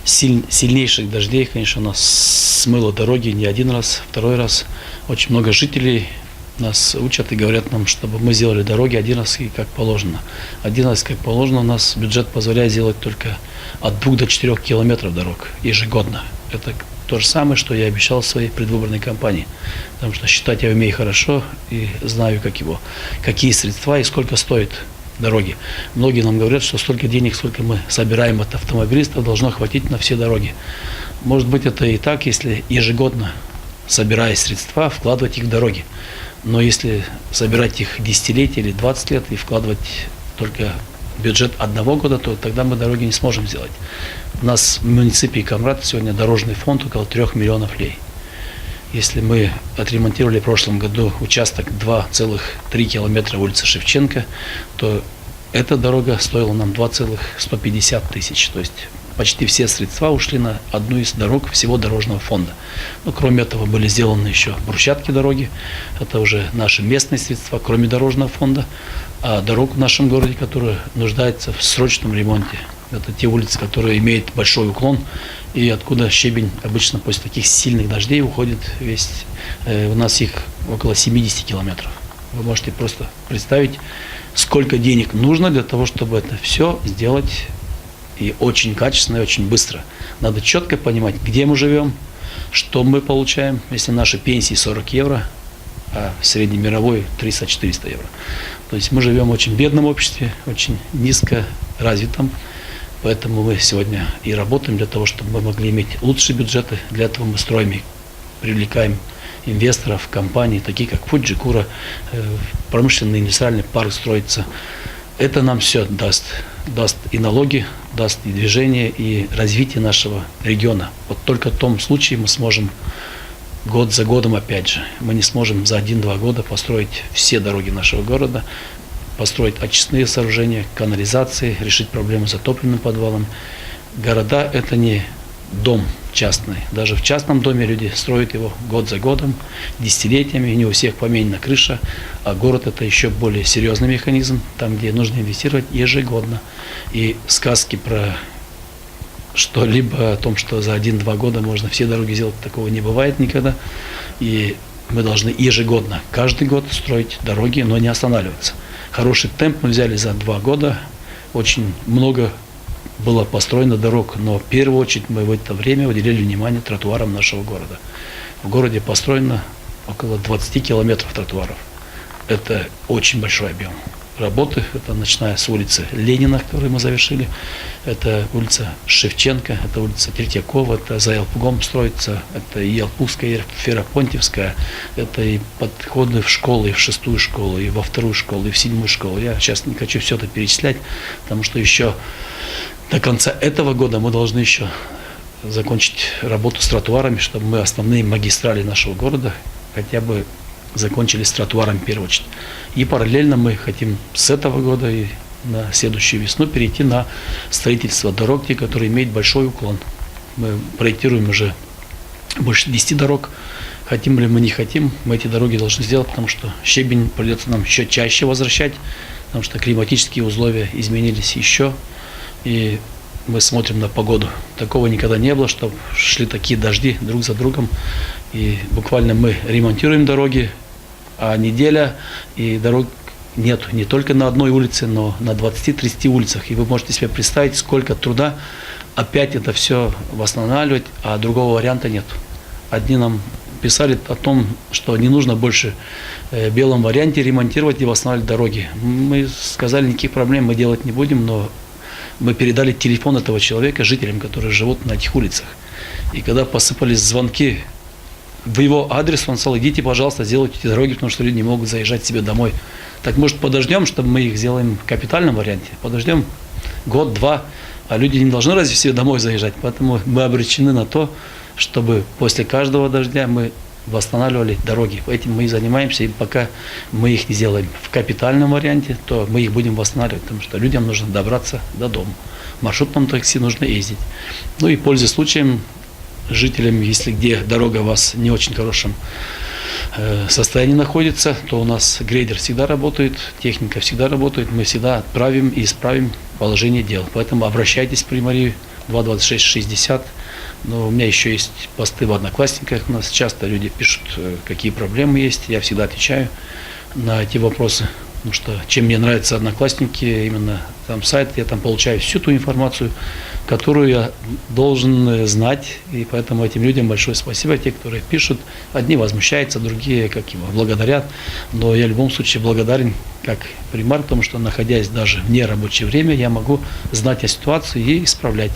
сильнейших дождей, конечно, у нас смыло дороги не один раз, второй раз. Очень много жителей нас учат и говорят нам, чтобы мы сделали дороги один раз и как положено. Один раз как положено у нас бюджет позволяет сделать только от 2 до 4 километров дорог ежегодно. Это то же самое, что я обещал в своей предвыборной кампании. Потому что считать я умею хорошо и знаю, какие средства и сколько стоит дороги. Многие нам говорят, что столько денег, сколько мы собираем от автомобилистов, должно хватить на все дороги. Может быть, это и так, если ежегодно, собирая средства, вкладывать их в дороги. Но если собирать их десятилетия или 20 лет и вкладывать только бюджет одного года, то тогда мы дороги не сможем сделать. У нас в муниципе Камрад сегодня дорожный фонд около 3 миллионов лей. Если мы отремонтировали в прошлом году участок 2,3 километра улицы Шевченко, то эта дорога стоила нам 2,150 тысяч. То есть почти все средства ушли на одну из дорог всего дорожного фонда. Но кроме этого были сделаны еще брусчатки дороги. Это уже наши местные средства, кроме дорожного фонда. А дорог в нашем городе, которая нуждается в срочном ремонте. Это те улицы, которые имеют большой уклон и откуда щебень обычно после таких сильных дождей уходит весь. У нас их около 70 километров. Вы можете просто представить, сколько денег нужно для того, чтобы это все сделать и очень качественно, и очень быстро. Надо четко понимать, где мы живем, что мы получаем, если наши пенсии 40 евро, а среднемировой 300-400 евро. То есть мы живем в очень бедном обществе, очень низко развитом. Поэтому мы сегодня и работаем для того, чтобы мы могли иметь лучшие бюджеты. Для этого мы строим и привлекаем инвесторов, компаний, такие как Фуджикура, промышленный индустриальный парк строится. Это нам все даст и налоги, даст и движение, и развитие нашего региона. Вот только в том случае мы сможем год за годом, опять же, мы не сможем за 1-2 года построить все дороги нашего города, построить очистные сооружения, канализации, решить проблемы с затопленным подвалом. Города – это не дом частный. Даже в частном доме люди строят его год за годом, десятилетиями, не у всех поменена крыша, а город – это еще более серьезный механизм, там, где нужно инвестировать ежегодно. И сказки про что-либо о том, что за 1-2 года можно все дороги сделать, такого не бывает никогда. И мы должны ежегодно, каждый год строить дороги, но не останавливаться. Хороший темп мы взяли за 2 года, очень много было построено дорог, но в первую очередь мы в это время уделили внимание тротуарам нашего города. В городе построено около 20 километров тротуаров. Это очень большой объем работы. Это начиная с улицы Ленина, которую мы завершили, это улица Шевченко, это улица Третьякова, это за Елпугом строится, это и Елпугская, и Ферапонтьевская, это и подходы в школы, и в 6-ю школу, и во 2-ю школу, и в 7-ю школу. Я сейчас не хочу все это перечислять, потому что еще до конца этого года мы должны еще закончить работу с тротуарами, чтобы мы основные магистрали нашего города хотя бы закончили с тротуаром в первую очередь. И параллельно мы хотим с этого года и на следующую весну перейти на строительство дорог, те, которые имеют большой уклон. Мы проектируем уже больше 10 дорог. Хотим ли мы, не хотим, мы эти дороги должны сделать, потому что щебень придется нам еще чаще возвращать, потому что климатические условия изменились еще. И мы смотрим на погоду. Такого никогда не было, чтобы шли такие дожди друг за другом. И буквально мы ремонтируем дороги, а неделя, и дорог нет не только на одной улице, но на 20-30 улицах. И вы можете себе представить, сколько труда опять это все восстанавливать, а другого варианта нет. Одни нам писали о том, что не нужно больше в белом варианте ремонтировать и восстанавливать дороги. Мы сказали, никаких проблем мы делать не будем, но мы передали телефон этого человека жителям, которые живут на этих улицах. И когда посыпались звонки в его адрес, он сказал: идите, пожалуйста, сделайте эти дороги, потому что люди не могут заезжать себе домой. Так может подождем, чтобы мы их сделаем в капитальном варианте? Подождем год-два, а люди не должны разве себе домой заезжать? Поэтому мы обречены на то, чтобы после каждого дождя мы восстанавливали дороги. Этим мы и занимаемся, и пока мы их не сделаем в капитальном варианте, то мы их будем восстанавливать, потому что людям нужно добраться до дома. В маршрутном такси нужно ездить. Ну и пользуясь случаем, жителям, если где дорога у вас не очень хорошем состоянии находится, то у нас грейдер всегда работает, техника всегда работает, мы всегда отправим и исправим положение дел. Поэтому обращайтесь при Марии, 22660. Но у меня еще есть посты в Одноклассниках. У нас часто люди пишут, какие проблемы есть. Я всегда отвечаю на эти вопросы. Потому что чем мне нравятся Одноклассники, именно там сайт, я там получаю всю ту информацию, которую я должен знать. И поэтому этим людям большое спасибо. Те, которые пишут, одни возмущаются, другие как его благодарят. Но я в любом случае благодарен как примар, потому что, находясь даже в нерабочее время, я могу знать о ситуации и исправлять.